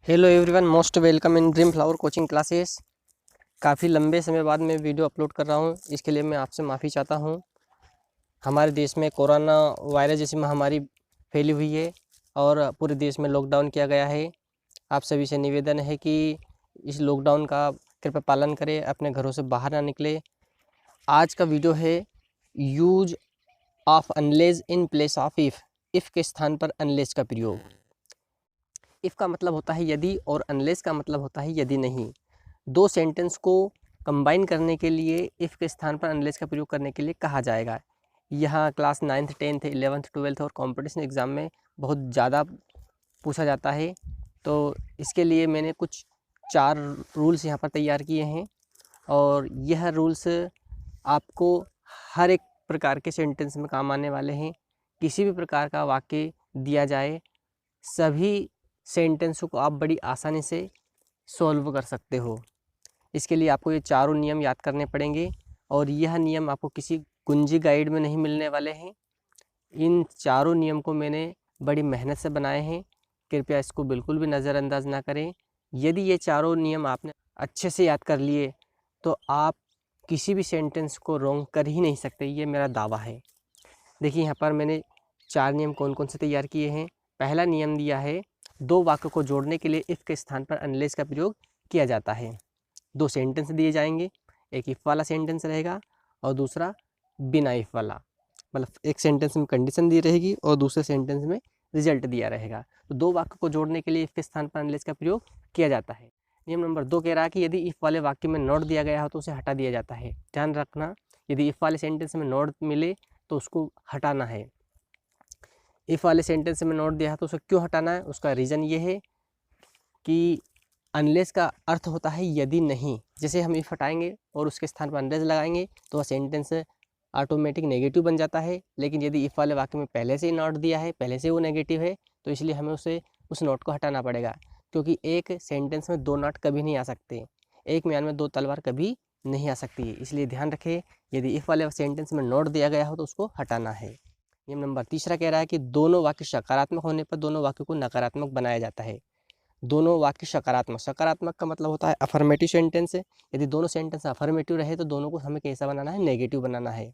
Hello everyone, most welcome in dream flower coaching classes. काफ़ी लंबे समय बाद मैं वीडियो अपलोड कर रहा हूं, इसके लिए मैं आपसे माफ़ी चाहता हूं। हमारे देश में कोरोना वायरस जैसी महामारी फैली हुई है और पूरे देश में लॉकडाउन किया गया है। आप सभी से निवेदन है कि इस लॉकडाउन का कृपया पालन करें, अपने घरों से बाहर ना निकले। आज का वीडियो है use of unless in place of if के स्थान पर अनलेस का प्रयोग। इफ़ का मतलब होता है यदि और अनलेस का मतलब होता है यदि नहीं। दो सेंटेंस को कंबाइन करने के लिए इफ़ के स्थान पर अनलेस का प्रयोग करने के लिए कहा जाएगा। यहाँ class 9th 10th 11th 12th और कंपटीशन एग्ज़ाम में बहुत ज़्यादा पूछा जाता है। तो इसके लिए मैंने कुछ 4 रूल्स यहाँ पर तैयार किए हैं और यह रूल्स आपको हर एक प्रकार के सेंटेंस में काम आने वाले हैं। किसी भी प्रकार का वाक्य दिया जाए, सभी सेंटेंसों को आप बड़ी आसानी से सॉल्व कर सकते हो। इसके लिए आपको ये चारों नियम याद करने पड़ेंगे और यह नियम आपको किसी कुंजी गाइड में नहीं मिलने वाले हैं। इन चारों नियम को मैंने बड़ी मेहनत से बनाए हैं, कृपया इसको बिल्कुल भी नज़रअंदाज ना करें। यदि ये चारों नियम आपने अच्छे से याद कर लिए तो आप किसी भी सेंटेंस को रॉन्ग कर ही नहीं सकते, ये मेरा दावा है। देखिए यहाँ पर मैंने 4 नियम कौन कौन से तैयार किए हैं। पहला नियम दिया है, दो वाक्य को जोड़ने के लिए इफ़ के स्थान पर अनलेस का प्रयोग किया जाता है। दो सेंटेंस दिए जाएंगे, एक इफ़ वाला सेंटेंस रहेगा और दूसरा बिना इफ़ वाला। मतलब एक सेंटेंस में कंडीशन दी रहेगी और दूसरे सेंटेंस में रिजल्ट दिया रहेगा। तो दो वाक्य को जोड़ने के लिए इफ़ के स्थान पर अनलेस का प्रयोग किया जाता है। नियम नंबर 2 कह रहा है कि यदि इफ़ वाले वाक्य में नॉट दिया गया हो तो उसे हटा दिया जाता है। ध्यान रखना, यदि इफ़ वाले सेंटेंस में नॉट मिले तो उसको हटाना है। इफ़ वाले सेंटेंस में नॉट दिया है तो उसे क्यों हटाना है, उसका रीज़न ये है कि अनलेस का अर्थ होता है यदि नहीं। जैसे हम इफ़ हटाएंगे और उसके स्थान पर अनलेस लगाएंगे तो वह सेंटेंस ऑटोमेटिक नेगेटिव बन जाता है। लेकिन यदि इफ़ वाले वाक्य में पहले से ही नॉट दिया है, पहले से वो नेगेटिव है, तो इसलिए हमें उस नॉट को हटाना पड़ेगा। क्योंकि एक सेंटेंस में दो नॉट कभी नहीं आ सकते, एक म्यान में दो तलवार कभी नहीं आ सकती है। इसलिए ध्यान रखें, यदि इफ़ वाले सेंटेंस में नॉट दिया गया हो तो उसको हटाना है। नियम नंबर 3 कह रहा है कि दोनों वाक्य सकारात्मक होने पर दोनों वाक्यों को नकारात्मक बनाया जाता है। दोनों वाक्य सकारात्मक, सकारात्मक का मतलब होता है अफर्मेटिव सेंटेंस है। यदि दोनों सेंटेंस अफर्मेटिव रहे तो दोनों को हमें कैसा बनाना है, नेगेटिव बनाना है।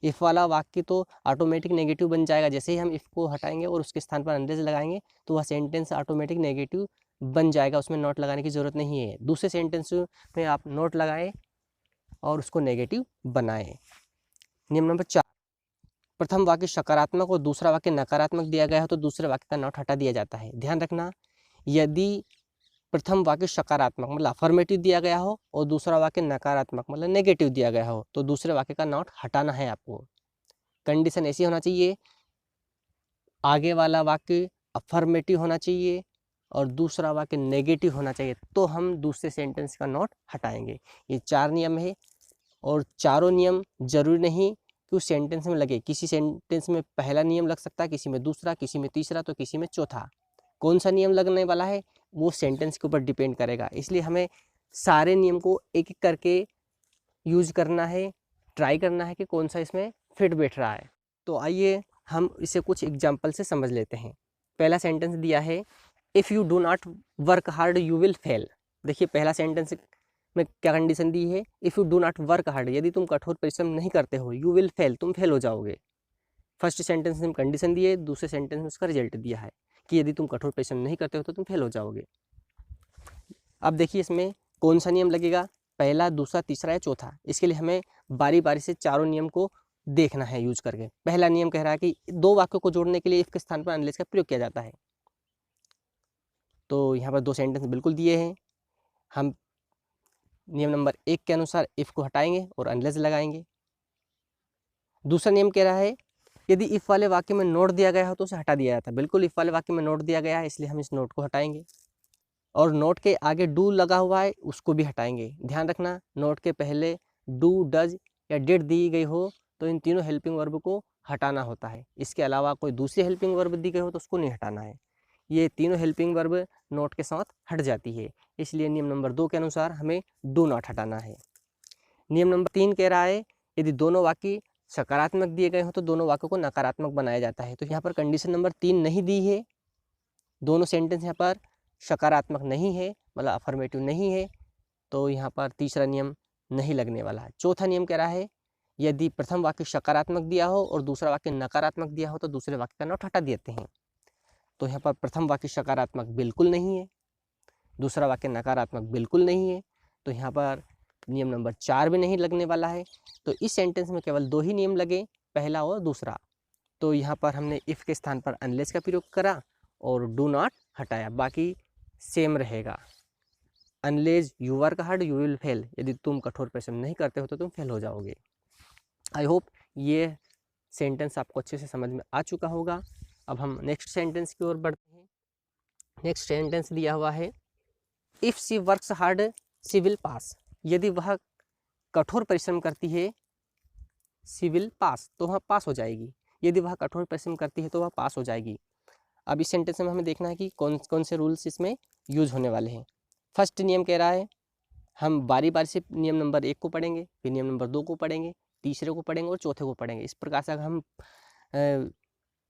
इफ़ वाला वाक्य तो ऑटोमेटिक नेगेटिव बन जाएगा, जैसे ही हम इफ़ को हटाएंगे और उसके स्थान पर अनलेस लगाएंगे तो वह सेंटेंस ऑटोमेटिक नेगेटिव बन जाएगा, उसमें नोट लगाने की ज़रूरत नहीं है। दूसरे सेंटेंस में आप नोट लगाएं और उसको नेगेटिव बनाएं। नियम नंबर 4, प्रथम वाक्य सकारात्मक और दूसरा वाक्य नकारात्मक दिया गया हो तो दूसरे वाक्य का नोट हटा दिया जाता है। ध्यान रखना, यदि प्रथम वाक्य सकारात्मक मतलब अफर्मेटिव दिया गया हो और दूसरा वाक्य नकारात्मक मतलब नेगेटिव दिया गया हो तो दूसरे वाक्य का नोट हटाना है आपको। कंडीशन ऐसी होना चाहिए, आगे वाला वाक्य अफर्मेटिव होना चाहिए और दूसरा वाक्य नेगेटिव होना चाहिए, तो हम दूसरे सेंटेंस का नोट हटाएंगे। ये 4 नियम है और चारों नियम जरूरी नहीं कि उस सेंटेंस में लगे। किसी सेंटेंस में पहला नियम लग सकता है, किसी में दूसरा, किसी में तीसरा, तो किसी में चौथा। कौन सा नियम लगने वाला है वो सेंटेंस के ऊपर डिपेंड करेगा। इसलिए हमें सारे नियम को एक एक करके यूज करना है, ट्राई करना है कि कौन सा इसमें फिट बैठ रहा है। तो आइए हम इसे कुछ एग्जाम्पल से समझ लेते हैं। पहला सेंटेंस दिया है, if you do not work hard you will fail. देखिए पहला सेंटेंस में क्या कंडीशन दी है, if you do not work hard, यदि तुम कठोर परिश्रम नहीं करते हो, यू विल फेल, तुम फेल हो जाओगे। फर्स्ट सेंटेंस में कंडीशन दी है, दूसरे सेंटेंस में उसका रिजल्ट दिया है कि यदि तुम कठोर परिश्रम नहीं करते हो तो तुम फेल हो जाओगे। अब देखिए इसमें कौन सा नियम लगेगा, पहला, दूसरा, तीसरा या चौथा। इसके लिए हमें बारी बारी से चारों नियम को देखना है यूज करके। पहला नियम कह रहा है कि दो वाक्यों को जोड़ने के लिए इफ के स्थान पर अनलेस का प्रयोग किया जाता है। तो यहाँ पर दो सेंटेंस बिल्कुल दिए हैं, हम नियम नंबर 1 के अनुसार इफ को हटाएंगे और अनलेस लगाएंगे। दूसरा नियम कह रहा है, यदि इफ वाले वाक्य में नोट दिया गया हो तो उसे हटा दिया जाता है। बिल्कुल इफ वाले वाक्य में नोट दिया गया है, इसलिए हम इस नोट को हटाएंगे। और नोट के आगे डू लगा हुआ है, उसको भी हटाएंगे। ध्यान रखना, नोट के पहले डू, डज या डिड दी गई हो तो इन तीनों हेल्पिंग वर्ब को हटाना होता है। इसके अलावा कोई दूसरी हेल्पिंग वर्ब दी गई हो तो उसको नहीं हटाना है। ये तीनों हेल्पिंग वर्ब नोट के साथ हट जाती है, इसलिए नियम नंबर 2 के अनुसार हमें डू नॉट हटाना है। नियम नंबर 3 कह रहा है, यदि दोनों वाक्य सकारात्मक दिए गए हो तो दोनों वाक्यों को नकारात्मक बनाया जाता है। तो यहाँ पर कंडीशन नंबर 3 नहीं दी है, दोनों सेंटेंस यहाँ पर सकारात्मक नहीं है, मतलब अफर्मेटिव नहीं है, तो यहाँ पर तीसरा नियम नहीं लगने वाला है। चौथा नियम कह रहा है यदि प्रथम वाक्य सकारात्मक दिया हो और दूसरा वाक्य नकारात्मक दिया हो तो दूसरे वाक्य का नोट हटा देते हैं। तो यहाँ पर प्रथम वाक्य सकारात्मक बिल्कुल नहीं है, दूसरा वाक्य नकारात्मक बिल्कुल नहीं है, तो यहाँ पर नियम नंबर 4 भी नहीं लगने वाला है। तो इस सेंटेंस में केवल 2 ही नियम लगे, पहला और दूसरा। तो यहाँ पर हमने इफ़ के स्थान पर अनलेस का प्रयोग करा और डू नॉट हटाया, बाकी सेम रहेगा। Unless you work hard you will fail, यदि तुम कठोर परिश्रम नहीं करते हो तो तुम फेल हो जाओगे। आई होप ये सेंटेंस आपको अच्छे से समझ में आ चुका होगा। अब हम नेक्स्ट सेंटेंस की ओर बढ़ते हैं। नेक्स्ट सेंटेंस दिया हुआ है if she works hard she will pass, यदि वह कठोर परिश्रम करती है शी विल पास, तो वह पास हो जाएगी। यदि वह कठोर परिश्रम करती है तो वह पास हो जाएगी। अब इस सेंटेंस में हमें देखना है कि कौन कौन से रूल्स इसमें यूज होने वाले हैं। फर्स्ट नियम कह रहा है हम बारी बारी से नियम नंबर 1 को पढ़ेंगे, फिर नियम नंबर 2 को पढ़ेंगे, तीसरे को पढ़ेंगे और चौथे को पढ़ेंगे। इस प्रकार से अगर हम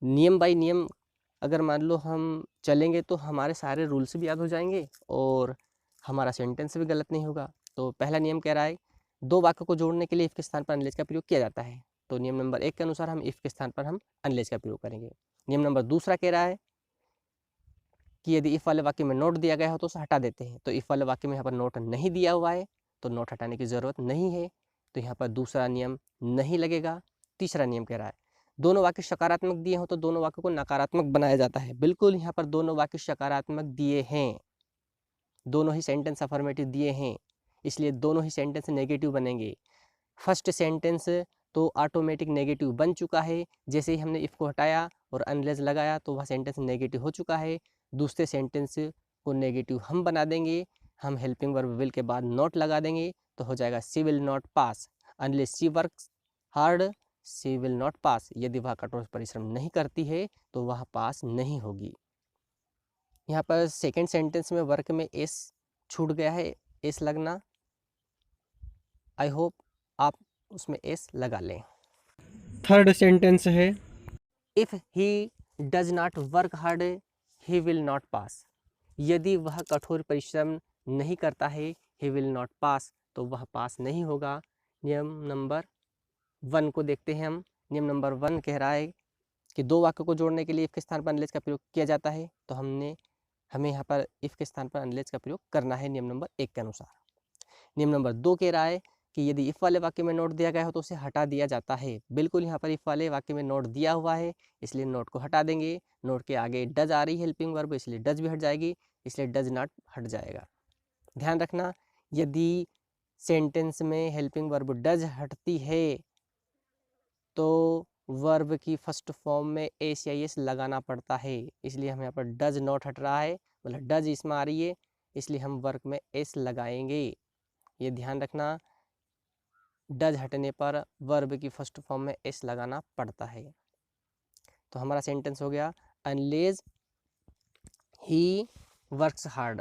नियम बाई नियम अगर मान लो हम चलेंगे तो हमारे सारे रूल्स भी याद हो जाएंगे और हमारा सेंटेंस भी गलत नहीं होगा। तो पहला नियम कह रहा है 2 वाक्यों को जोड़ने के लिए इफ़ के स्थान पर अनलेस का प्रयोग किया जाता है। तो नियम नंबर 1 के अनुसार हम इफ़ के स्थान पर हम अनलेस का प्रयोग करेंगे। नियम नंबर दूसरा कह रहा है कि यदि इफ़ वाले वाक्य में नोट दिया गया हो तो उसे हटा देते हैं। तो इफ़ वाले वाक्य में यहाँ पर नोट नहीं दिया हुआ है तो नोट हटाने की ज़रूरत नहीं है, तो यहाँ पर दूसरा नियम नहीं लगेगा। तीसरा नियम कह रहा है दोनों वाक्य सकारात्मक दिए हों तो दोनों वाक्यों को नकारात्मक बनाया जाता है। बिल्कुल यहाँ पर दोनों वाक्य सकारात्मक दिए हैं, दोनों ही सेंटेंस अफर्मेटिव दिए हैं, इसलिए दोनों ही सेंटेंस नेगेटिव बनेंगे। फर्स्ट सेंटेंस तो ऑटोमेटिक नेगेटिव बन चुका है, जैसे ही हमने इफ़ को हटाया और अनलेस लगाया तो वह सेंटेंस नेगेटिव हो चुका है। दूसरे सेंटेंस को नेगेटिव हम बना देंगे, हम हेल्पिंग वर्ब विल के बाद नॉट लगा देंगे तो हो जाएगा she will not pass. Unless she works hard she will not pass, यदि वह कठोर परिश्रम नहीं करती है तो वह पास नहीं होगी। यहाँ पर सेकेंड सेंटेंस में वर्क में एस छूट गया है, एस लगना। आई होप आप उसमें एस लगा लें। थर्ड सेंटेंस है if he does not work hard he will not pass, यदि वह कठोर परिश्रम नहीं करता है ही विल नॉट पास, तो वह पास नहीं होगा। नियम नंबर 1 को देखते हैं हम। नियम नंबर 1 कह रहा है कि 2 वाक्यों को जोड़ने के लिए इफ़ के स्थान पर अनलेस का प्रयोग किया जाता है, तो हमें यहाँ पर इफ़ के स्थान पर अनलेस का प्रयोग करना है नियम नंबर 1 के अनुसार। नियम नंबर 2 कह रहा है कि यदि इफ़ वाले वाक्य में नोट दिया गया हो तो उसे हटा दिया जाता है। बिल्कुल यहाँ पर इफ़ वाले वाक्य में नोट दिया हुआ है, इसलिए नोट को हटा देंगे। नोट के आगे डज आ रही है हेल्पिंग वर्ब, इसलिए डज भी हट जाएगी, इसलिए डज नॉट हट जाएगा। ध्यान रखना यदि सेंटेंस में हेल्पिंग वर्ब डज हटती है तो वर्ब की फर्स्ट फॉर्म में एस या एस लगाना पड़ता है, इसलिए हम यहाँ पर डज नॉट हट रहा है, मतलब डज इसमें आ रही है, इसलिए हम वर्ब में एस लगाएंगे। ये ध्यान रखना डज हटने पर वर्ब की फर्स्ट फॉर्म में एस लगाना पड़ता है। तो हमारा सेंटेंस हो गया अनलेस ही वर्क्स हार्ड।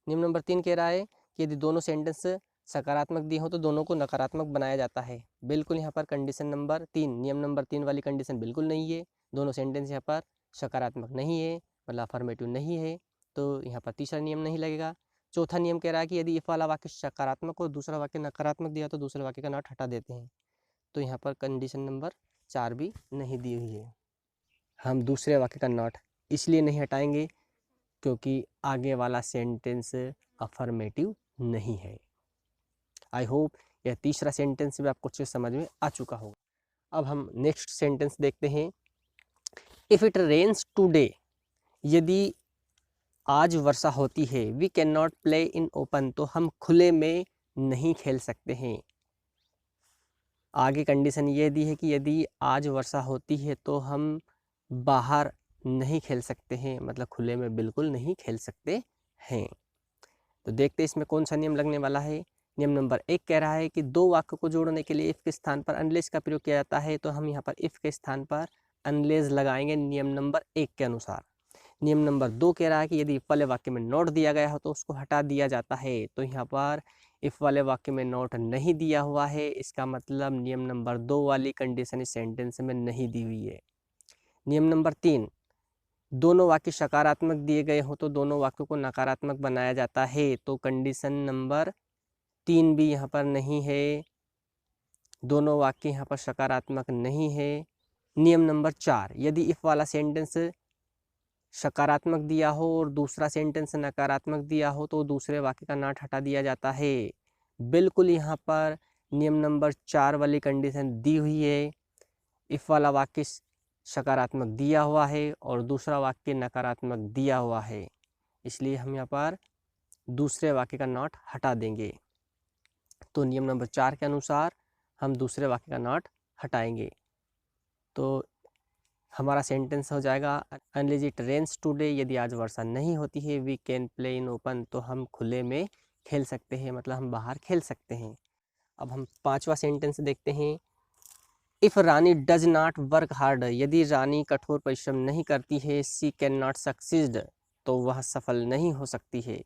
नियम नंबर 3 कह रहा है कि यदि दोनों सेंटेंस सकारात्मक दिए हो तो दोनों को नकारात्मक बनाया जाता है। बिल्कुल यहाँ पर कंडीशन नंबर 3 नियम नंबर 3 वाली कंडीशन बिल्कुल नहीं है। दोनों सेंटेंस यहाँ पर सकारात्मक नहीं है, मतलब अफर्मेटिव नहीं है, तो यहाँ पर तीसरा नियम नहीं लगेगा। चौथा नियम कह रहा है कि यदि इफ़ वाला वाक्य सकारात्मक और दूसरा वाक्य नकारात्मक दिया तो दूसरे वाक्य का नॉट हटा देते हैं, तो यहाँ पर कंडीशन नंबर 4 भी नहीं दी हुई है। हम दूसरे वाक्य का नॉट इसलिए नहीं हटाएंगे क्योंकि आगे वाला सेंटेंस अफर्मेटिव नहीं है। आई होप यह तीसरा सेंटेंस भी आपको अच्छे समझ में आ चुका होगा। अब हम नेक्स्ट सेंटेंस देखते हैं। इफ़ इट रेन्स टुडे, यदि आज वर्षा होती है, we can not play in open, तो हम खुले में नहीं खेल सकते हैं। आगे कंडीशन ये दी है कि यदि आज वर्षा होती है तो हम बाहर नहीं खेल सकते हैं, मतलब खुले में बिल्कुल नहीं खेल सकते हैं। तो देखते हैं इसमें कौन सा नियम लगने वाला है। नियम नंबर 1 कह रहा है कि 2 वाक्यों को जोड़ने के लिए इफ़ के स्थान पर अनलेस का प्रयोग किया जाता है, तो हम यहाँ पर इफ़ के स्थान पर अनलेस लगाएंगे नियम नंबर 1 के अनुसार। नियम नंबर 2 कह रहा है कि यदि इफ़ वाले वाक्य में नोट दिया गया हो तो उसको हटा दिया जाता है, तो यहाँ पर इफ़ वाले वाक्य में नोट नहीं दिया हुआ है, इसका मतलब नियम नंबर 2 वाली कंडीशन इस सेंटेंस में नहीं दी हुई है। नियम नंबर 3, दोनों वाक्य सकारात्मक दिए गए हो तो दोनों वाक्यों को नकारात्मक बनाया जाता है। तो कंडीशन नंबर 3 भी यहाँ पर नहीं है, दोनों वाक्य यहाँ पर सकारात्मक नहीं है। नियम नंबर 4, यदि इफ वाला सेंटेंस सकारात्मक दिया हो और दूसरा सेंटेंस नकारात्मक दिया हो तो दूसरे वाक्य का नॉट हटा दिया जाता है। बिल्कुल यहाँ पर नियम नंबर 4 वाली कंडीशन दी हुई है। इफ वाला वाक्य सकारात्मक दिया हुआ है और दूसरा वाक्य नकारात्मक दिया हुआ है, इसलिए हम यहाँ पर दूसरे वाक्य का नॉट हटा देंगे। तो नियम नंबर 4 के अनुसार हम दूसरे वाक्य का नॉट हटाएंगे। तो हमारा सेंटेंस हो जाएगा अनलेस इट रेन्स टुडे, यदि आज वर्षा नहीं होती है। We can play in open, तो हम खुले में खेल सकते हैं, मतलब हम बाहर खेल सकते हैं। अब हम 5वां सेंटेंस देखते हैं। If Rani does not work hard, यदि रानी कठोर परिश्रम नहीं करती है, सी कैन नॉट सक्सीड, तो वह सफल नहीं हो सकती है।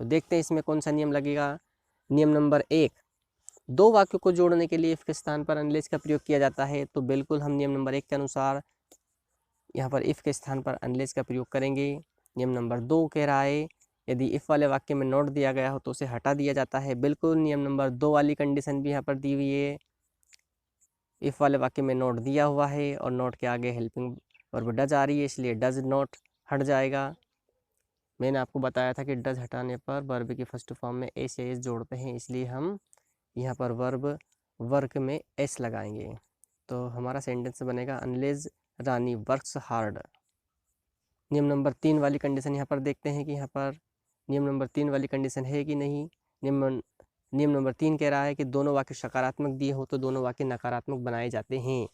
तो देखते हैं इसमें कौन सा नियम लगेगा। नियम नंबर 1, दो वाक्यों को जोड़ने के लिए इफ के स्थान पर अनलेस का प्रयोग किया जाता है। तो बिल्कुल हम नियम नंबर 1 के अनुसार यहाँ पर इफ़ के स्थान पर अनलेस का प्रयोग करेंगे। नियम नंबर 2 कह रहा है यदि इफ़ वाले वाक्य में नोट दिया गया हो तो उसे हटा दिया जाता है। बिल्कुल नियम नंबर 2 वाली कंडीशन भी यहाँ पर दी हुई है। इफ़ वाले वाक्य में नोट दिया हुआ है और नोट के आगे हेल्पिंग वर्ब डज आ रही है, इसलिए डज नॉट हट जाएगा। मैंने आपको बताया था कि डज हटाने पर वर्ब की फर्स्ट फॉर्म में एस या एस जोड़ते हैं, इसलिए हम यहाँ पर वर्क में एस लगाएंगे। तो हमारा सेंटेंस बनेगा अनलेस रानी वर्क्स हार्ड। नियम नंबर 3 वाली कंडीशन यहाँ पर देखते हैं कि यहाँ पर नियम नंबर 3 वाली कंडीशन है कि नहीं। नियम नंबर 3 कह रहा है कि दोनों वाक्य सकारात्मक दिए हो तो दोनों वाक्य नकारात्मक बनाए जाते हैं।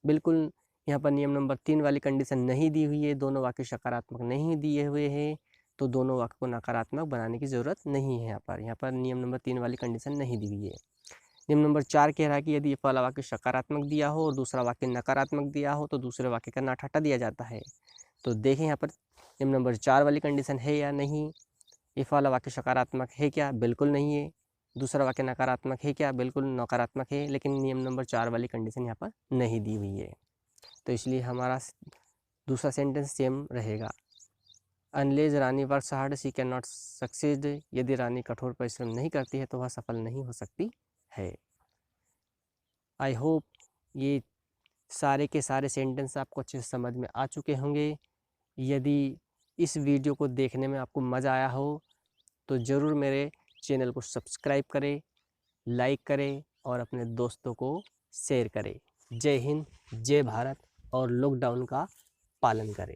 बिल्कुल यहाँ पर नियम नंबर 3 वाली कंडीशन नहीं दी हुई है, दोनों वाक्य सकारात्मक नहीं दिए हुए हैं, तो दोनों वाक्य को नकारात्मक बनाने की ज़रूरत नहीं है। यहाँ पर नियम नंबर 3 वाली कंडीशन नहीं दी हुई है। नियम नंबर 4 कह रहा है कि यदि पहला वाक्य सकारात्मक दिया हो और दूसरा वाक्य नकारात्मक दिया हो तो दूसरे वाक्य का नॉट हटा दिया जाता है। तो देखें यहाँ पर नियम नंबर 4 वाली कंडीशन है या नहीं। इफ वाला वाक्य सकारात्मक है क्या? बिल्कुल नहीं है। दूसरा वाक्य नकारात्मक है क्या? बिल्कुल नकारात्मक है, लेकिन नियम नंबर 4 वाली कंडीशन यहाँ पर नहीं दी हुई है। तो इसलिए हमारा दूसरा सेंटेंस सेम रहेगा। Unless Rani works hard she can not succeed, यदि रानी कठोर परिश्रम नहीं करती है तो वह सफल नहीं हो सकती है। आई होप ये सारे के सारे सेंटेंस आपको अच्छे से समझ में आ चुके होंगे। यदि इस वीडियो को देखने में आपको मज़ा आया हो तो ज़रूर मेरे चैनल को सब्सक्राइब करें, लाइक करें और अपने दोस्तों को शेयर करें। जय हिंद, जय भारत और लॉकडाउन का पालन करें।